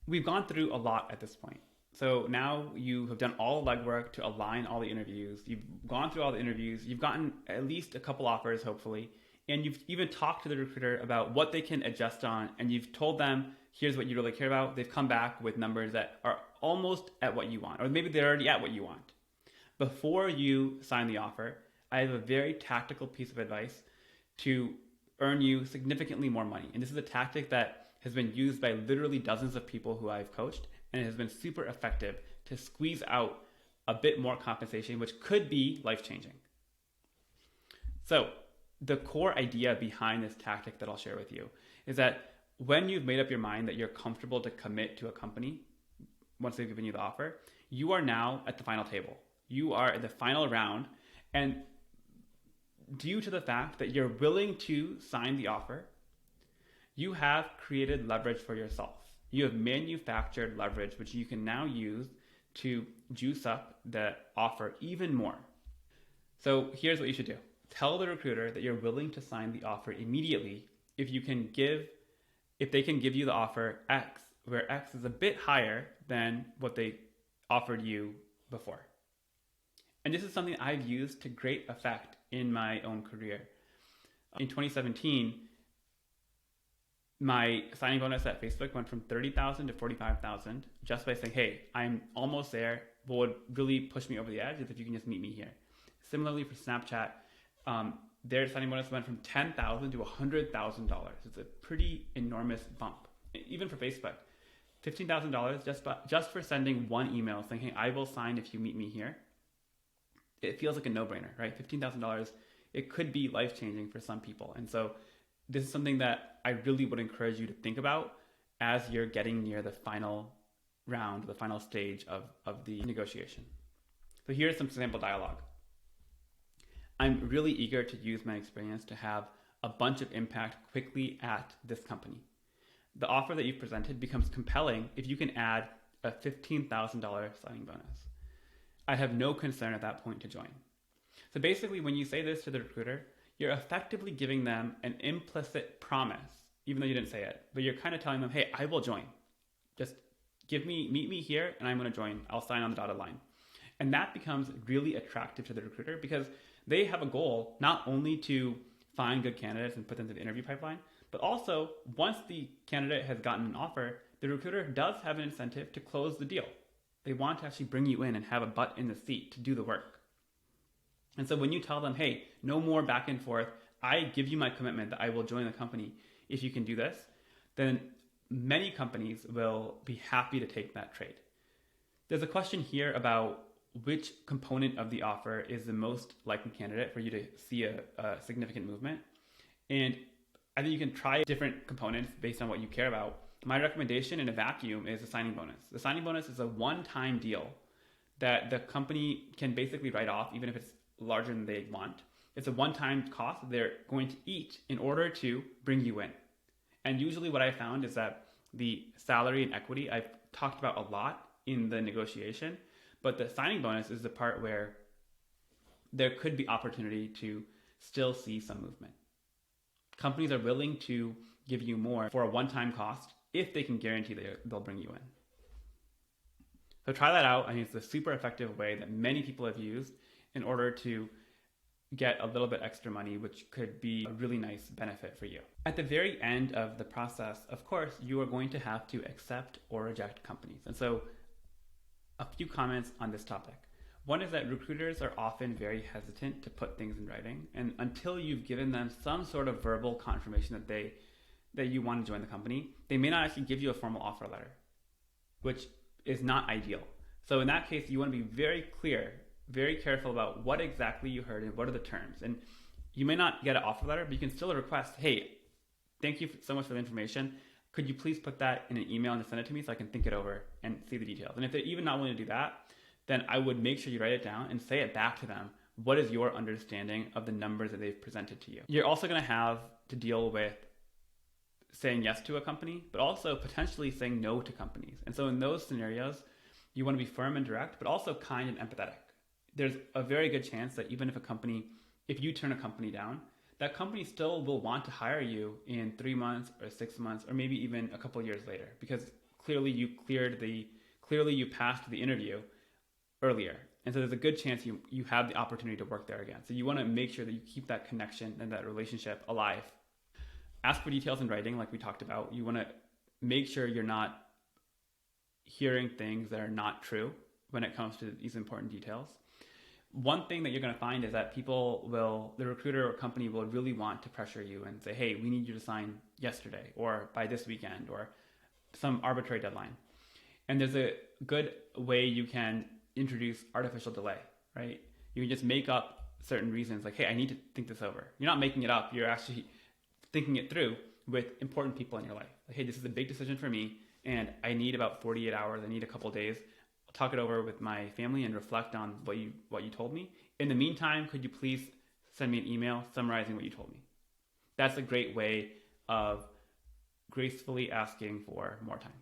We've gone through a lot at this point. So now you have done all the legwork to align all the interviews. You've gone through all the interviews. You've gotten at least a couple offers, hopefully. And you've even talked to the recruiter about what they can adjust on. And you've told them, here's what you really care about. They've come back with numbers that are almost at what you want, or maybe they're already at what you want. Before you sign the offer, I have a very tactical piece of advice to earn you significantly more money. And this is a tactic that has been used by literally dozens of people who I've coached, and it has been super effective to squeeze out a bit more compensation, which could be life changing. So, the core idea behind this tactic that I'll share with you is that when you've made up your mind that you're comfortable to commit to a company, once they've given you the offer, you are now at the final table. You are at the final round, and due to the fact that you're willing to sign the offer, you have created leverage for yourself. You have manufactured leverage, which you can now use to juice up the offer even more. So here's what you should do. Tell the recruiter that you're willing to sign the offer immediately if they can give you the offer X, where X is a bit higher than what they offered you before. And this is something I've used to great effect in my own career. In 2017, my signing bonus at Facebook went from 30,000 to 45,000 just by saying, hey, I'm almost there. What would really push me over the edge is if you can just meet me here. Similarly for Snapchat, their signing bonus went from $10,000 to $100,000. It's a pretty enormous bump. Even for Facebook, $15,000 just for sending one email saying, hey, I will sign if you meet me here. It feels like a no-brainer, right? $15,000, it could be life-changing for some people. And so this is something that I really would encourage you to think about as you're getting near the final round, the final stage of the negotiation. So here's some sample dialogue. I'm really eager to use my experience to have a bunch of impact quickly at this company. The offer that you've presented becomes compelling if you can add a $15,000 signing bonus. I have no concern at that point to join. So basically, when you say this to the recruiter, you're effectively giving them an implicit promise, even though you didn't say it, but you're kind of telling them, hey, I will join. Just meet me here and I'm going to join. I'll sign on the dotted line. And that becomes really attractive to the recruiter because they have a goal not only to find good candidates and put them to the interview pipeline, but also once the candidate has gotten an offer, the recruiter does have an incentive to close the deal. They want to actually bring you in and have a butt in the seat to do the work. And so when you tell them, hey, no more back and forth, I give you my commitment that I will join the company if you can do this, then many companies will be happy to take that trade. There's a question here about which component of the offer is the most likely candidate for you to see a significant movement. And I think you can try different components based on what you care about. My recommendation in a vacuum is a signing bonus. The signing bonus is a one-time deal that the company can basically write off, even if it's larger than they want. It's a one-time cost they're going to eat in order to bring you in. And usually what I found is that the salary and equity I've talked about a lot in the negotiation, but the signing bonus is the part where there could be opportunity to still see some movement. Companies are willing to give you more for a one-time cost if they can guarantee they'll bring you in. So try that out. I mean, it's a super effective way that many people have used in order to get a little bit extra money, which could be a really nice benefit for you. At the very end of the process, of course, you are going to have to accept or reject companies. And so a few comments on this topic. One is that recruiters are often very hesitant to put things in writing. And until you've given them some sort of verbal confirmation that you want to join the company, they may not actually give you a formal offer letter, which is not ideal. So in that case, you want to be very clear, very careful about what exactly you heard and what are the terms. And you may not get an offer letter, but you can still request, hey, thank you so much for the information. Could you please put that in an email and just send it to me so I can think it over and see the details? And if they're even not willing to do that, then I would make sure you write it down and say it back to them. What is your understanding of the numbers that they've presented to you? You're also going to have to deal with saying yes to a company, but also potentially saying no to companies. And so in those scenarios, you want to be firm and direct, but also kind and empathetic. There's a very good chance that even if you turn a company down, that company still will want to hire you in 3 months or 6 months, or maybe even a couple of years later, because clearly you passed the interview earlier. And so there's a good chance you have the opportunity to work there again. So you want to make sure that you keep that connection and that relationship alive. Ask for details in writing, like we talked about. You want to make sure you're not hearing things that are not true when it comes to these important details. One thing that you're going to find is that the recruiter or company will really want to pressure you and say, hey, we need you to sign yesterday or by this weekend or some arbitrary deadline. And there's a good way you can introduce artificial delay, right? You can just make up certain reasons like, hey, I need to think this over. You're not making it up. You're actually thinking it through with important people in your life. Like, hey, this is a big decision for me and I need about 48 hours. I need a couple of days. I'll talk it over with my family and reflect on what you told me. In the meantime, could you please send me an email summarizing what you told me? That's a great way of gracefully asking for more time.